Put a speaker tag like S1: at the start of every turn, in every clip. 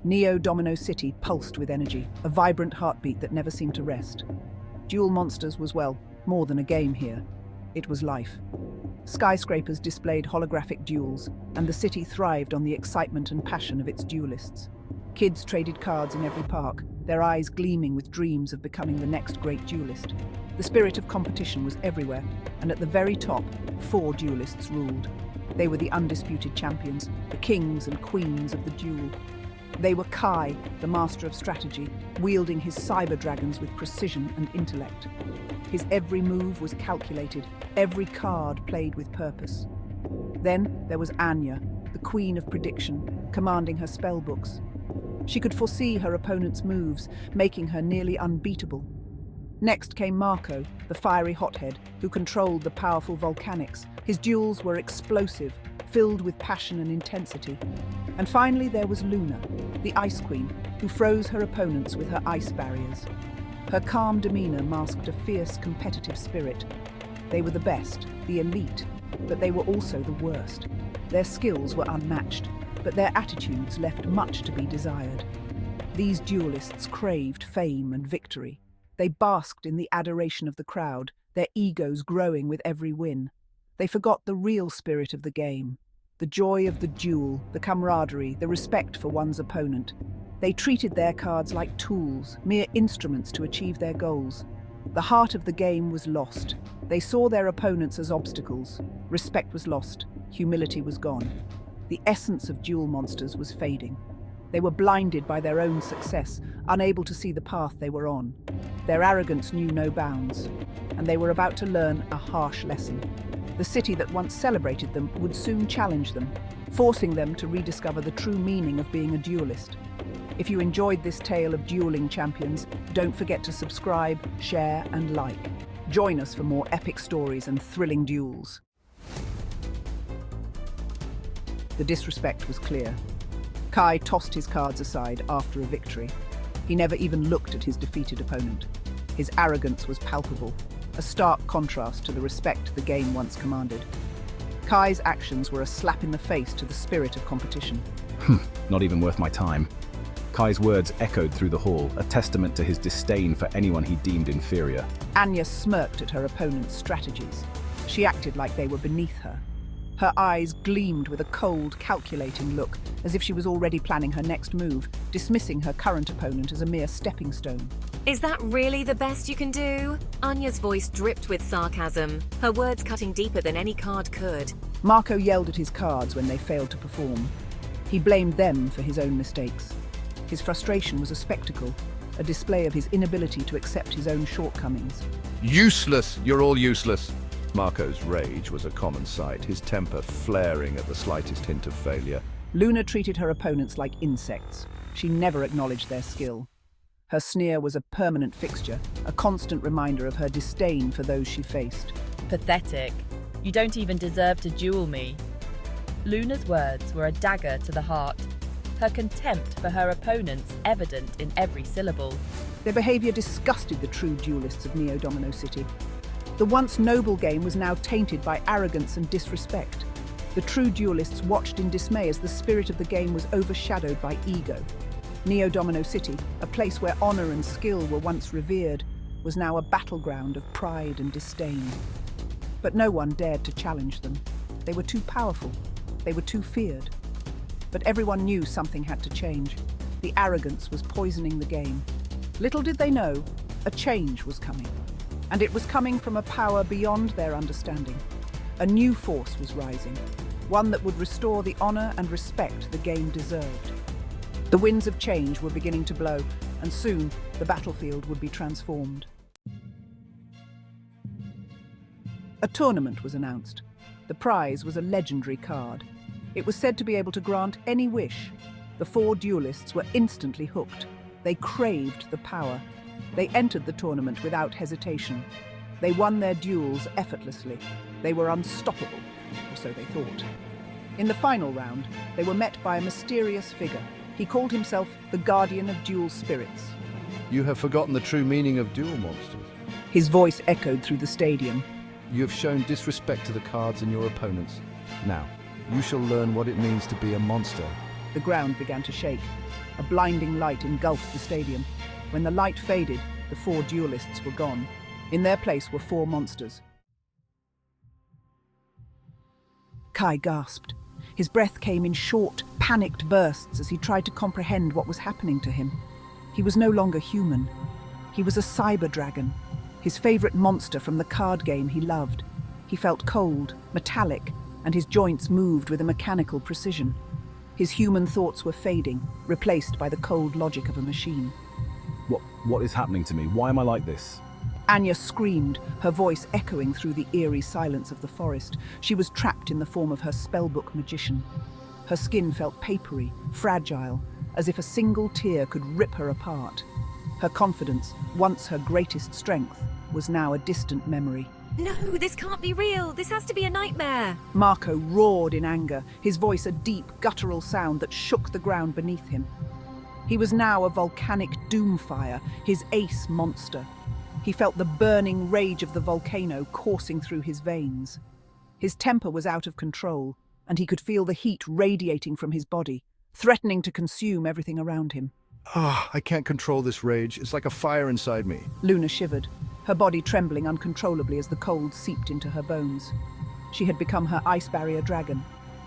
S1: Neo-Domino City pulsed with energy, a vibrant heartbeat that never seemed to rest. Duel Monsters was, well, more than a game here. It was life. Skyscrapers displayed holographic duels, and the city thrived on the excitement and passion of its duelists. Kids traded cards in every park, their eyes gleaming with dreams of becoming the next great duelist. The spirit of competition was everywhere, and at the very top, 4 duelists ruled. They were the undisputed champions, the kings and queens of the duel. They were Kai, the master of strategy, wielding his cyber dragons with precision and intellect. His every move was calculated, every card played with purpose. Then there was Anya, the queen of prediction, commanding her spellbooks. She could foresee her opponent's moves, making her nearly unbeatable. Next came Marco, the fiery hothead, who controlled the powerful volcanics. His duels were explosive, filled with passion and intensity. And finally there was Luna, the Ice Queen, who froze her opponents with her ice barriers. Her calm demeanor masked a fierce, competitive spirit. They were the best, the elite, but they were also the worst. Their skills were unmatched, but their attitudes left much to be desired. These duelists craved fame and victory. They basked in the adoration of the crowd, their egos growing with every win. They forgot the real spirit of the game, the joy of the duel, the camaraderie, the respect for one's opponent. They treated their cards like tools, mere instruments to achieve their goals. The heart of the game was lost. They saw their opponents as obstacles. Respect was lost. Humility was gone. The essence of Duel Monsters was fading. They were blinded by their own success, unable to see the path they were on. Their arrogance knew no bounds, and they were about to learn a harsh lesson. The city that once celebrated them would soon challenge them, forcing them to rediscover the true meaning of being a duelist. If you enjoyed this tale of dueling champions, don't forget to subscribe, share, and like. Join us for more epic stories and thrilling duels. The disrespect was clear. Kai tossed his cards aside after a victory. He never even looked at his defeated opponent. His arrogance was palpable, a stark contrast to the respect the game once commanded. Kai's actions were a slap in the face to the spirit of competition.
S2: Not even worth my time. Kai's words echoed through the hall, a testament to his disdain for anyone he deemed inferior.
S1: Anya smirked at her opponent's strategies. She acted like they were beneath her. Her eyes gleamed with a cold, calculating look, as if she was already planning her next move, dismissing her current opponent as a mere stepping stone.
S3: Is that really the best you can do? Anya's voice dripped with sarcasm, her words cutting deeper than any card could.
S1: Marco yelled at his cards when they failed to perform. He blamed them for his own mistakes. His frustration was a spectacle, a display of his inability to accept his own shortcomings.
S4: Useless! You're all useless! Marco's rage was a common sight, his temper flaring at the slightest hint of failure.
S1: Luna treated her opponents like insects. She never acknowledged their skill. Her sneer was a permanent fixture, a constant reminder of her disdain for those she faced.
S5: Pathetic. You don't even deserve to duel me. Luna's words were a dagger to the heart, her contempt for her opponents evident in every syllable.
S1: Their behavior disgusted the true duelists of Neo-Domino City. The once noble game was now tainted by arrogance and disrespect. The true duelists watched in dismay as the spirit of the game was overshadowed by ego. Neo-Domino City, a place where honor and skill were once revered, was now a battleground of pride and disdain. But no one dared to challenge them. They were too powerful. They were too feared. But everyone knew something had to change. The arrogance was poisoning the game. Little did they know, a change was coming. And it was coming from a power beyond their understanding. A new force was rising, one that would restore the honor and respect the game deserved. The winds of change were beginning to blow, and soon the battlefield would be transformed. A tournament was announced. The prize was a legendary card. It was said to be able to grant any wish. The 4 duelists were instantly hooked. They craved the power. They entered the tournament without hesitation. They won their duels effortlessly. They were unstoppable, or so they thought. In the final round, they were met by a mysterious figure. He called himself the Guardian of Duel Spirits.
S4: You have forgotten the true meaning of Duel Monsters.
S1: His voice echoed through the stadium.
S4: You have shown disrespect to the cards and your opponents. Now, you shall learn what it means to be a monster.
S1: The ground began to shake. A blinding light engulfed the stadium. When the light faded, the 4 duelists were gone. In their place were 4 monsters. Kai gasped. His breath came in short, panicked bursts as he tried to comprehend what was happening to him. He was no longer human. He was a cyber dragon, his favorite monster from the card game he loved. He felt cold, metallic, and his joints moved with a mechanical precision. His human thoughts were fading, replaced by the cold logic of a machine.
S2: What is happening to me? Why am I like this?
S1: Anya screamed, her voice echoing through the eerie silence of the forest. She was trapped in the form of her spellbook magician. Her skin felt papery, fragile, as if a single tear could rip her apart. Her confidence, once her greatest strength, was now a distant memory.
S3: No, this can't be real. This has to be a nightmare.
S1: Marco roared in anger, his voice a deep, guttural sound that shook the ground beneath him. He was now a volcanic doomfire, his ace monster. He felt the burning rage of the volcano coursing through his veins. His temper was out of control, and he could feel the heat radiating from his body, threatening to consume everything around him.
S4: I can't control this rage. It's like a fire inside me.
S1: Luna shivered, her body trembling uncontrollably as the cold seeped into her bones. She had become her ice barrier dragon.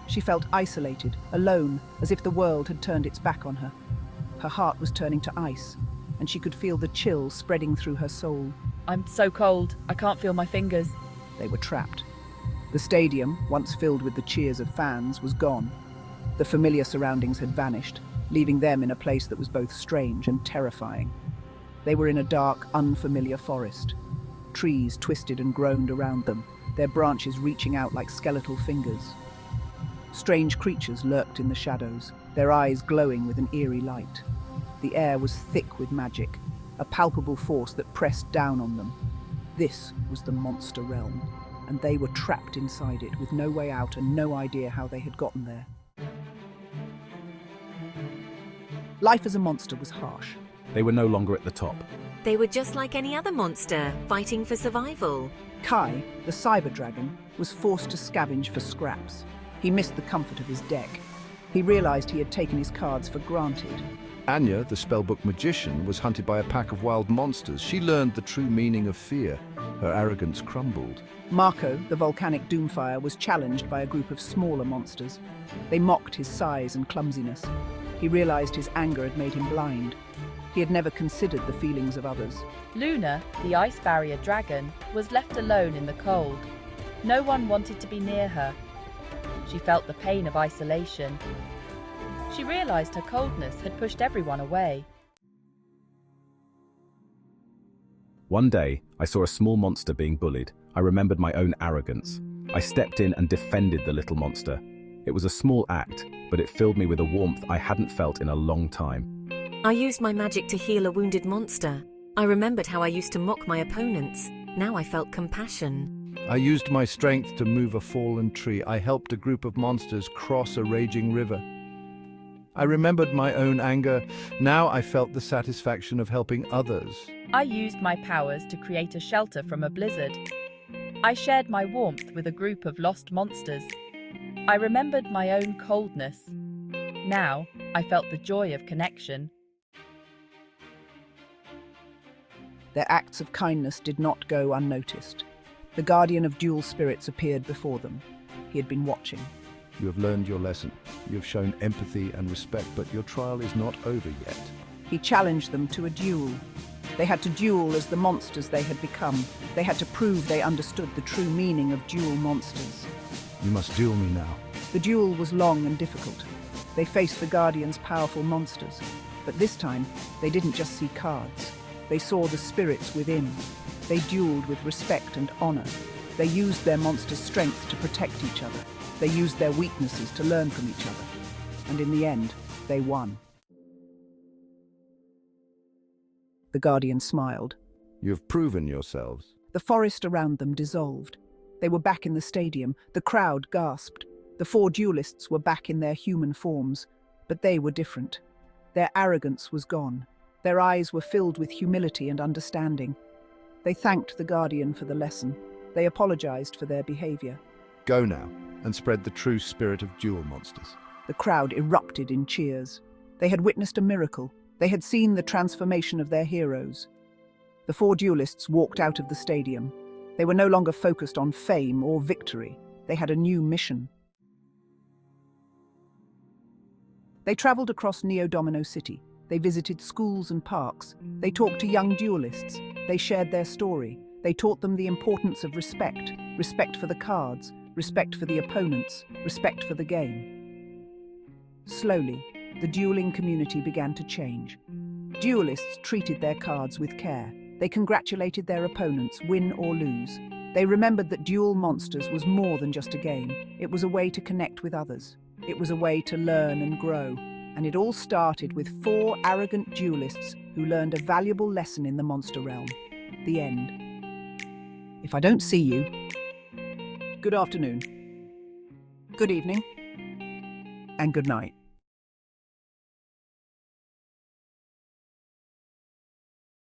S1: She felt isolated, alone, as if the world had turned its back on her. Her heart was turning to ice, and she could feel the chill spreading through her soul.
S5: I'm so cold, I can't feel my fingers.
S1: They were trapped. The stadium, once filled with the cheers of fans, was gone. The familiar surroundings had vanished, leaving them in a place that was both strange and terrifying. They were in a dark, unfamiliar forest. Trees twisted and groaned around them, their branches reaching out like skeletal fingers. Strange creatures lurked in the shadows, their eyes glowing with an eerie light. The air was thick with magic, a palpable force that pressed down on them. This was the monster realm, and they were trapped inside it with no way out and no idea how they had gotten there. Life as a monster was harsh.
S2: They were no longer at the top.
S3: They were just like any other monster, fighting for survival.
S1: Kai, the cyber dragon, was forced to scavenge for scraps. He missed the comfort of his deck. He realized he had taken his cards for granted.
S4: Anya, the spellbook magician, was hunted by a pack of wild monsters. She learned the true meaning of fear. Her arrogance crumbled.
S1: Marco, the volcanic doomfire, was challenged by a group of smaller monsters. They mocked his size and clumsiness. He realized his anger had made him blind. He had never considered the feelings of others.
S5: Luna, the ice barrier dragon, was left alone in the cold. No one wanted to be near her. She felt the pain of isolation. She realized her coldness had pushed everyone away.
S2: One day, I saw a small monster being bullied. I remembered my own arrogance. I stepped in and defended the little monster. It was a small act, but it filled me with a warmth I hadn't felt in a long time.
S3: I used my magic to heal a wounded monster. I remembered how I used to mock my opponents. Now I felt compassion.
S4: I used my strength to move a fallen tree. I helped a group of monsters cross a raging river. I remembered my own anger. Now I felt the satisfaction of helping others.
S5: I used my powers to create a shelter from a blizzard. I shared my warmth with a group of lost monsters. I remembered my own coldness. Now I felt the joy of connection.
S1: Their acts of kindness did not go unnoticed. The guardian of dual spirits appeared before them. He had been watching.
S4: You have learned your lesson. You have shown empathy and respect, but your trial is not over yet.
S1: He challenged them to a duel. They had to duel as the monsters they had become. They had to prove they understood the true meaning of dual monsters.
S4: You must duel me now.
S1: The duel was long and difficult. They faced the Guardian's powerful monsters. But this time, they didn't just see cards. They saw the spirits within. They dueled with respect and honor. They used their monster's strength to protect each other. They used their weaknesses to learn from each other. And in the end, they won. The Guardian smiled.
S4: You have proven yourselves.
S1: The forest around them dissolved. They were back in the stadium. The crowd gasped. The 4 duelists were back in their human forms, but they were different. Their arrogance was gone. Their eyes were filled with humility and understanding. They thanked the Guardian for the lesson. They apologized for their behavior.
S4: Go now and spread the true spirit of duel monsters.
S1: The crowd erupted in cheers. They had witnessed a miracle. They had seen the transformation of their heroes. The four duelists walked out of the stadium. They were no longer focused on fame or victory. They had a new mission. They traveled across Neo-Domino City. They visited schools and parks. They talked to young duelists. They shared their story. They taught them the importance of respect, respect for the cards, respect for the opponents, respect for the game. Slowly, the dueling community began to change. Duelists treated their cards with care. They congratulated their opponents, win or lose. They remembered that Duel Monsters was more than just a game. It was a way to connect with others. It was a way to learn and grow. And it all started with four arrogant duelists who learned a valuable lesson in the monster realm. The end. If I don't see you, good afternoon, good evening, and good night.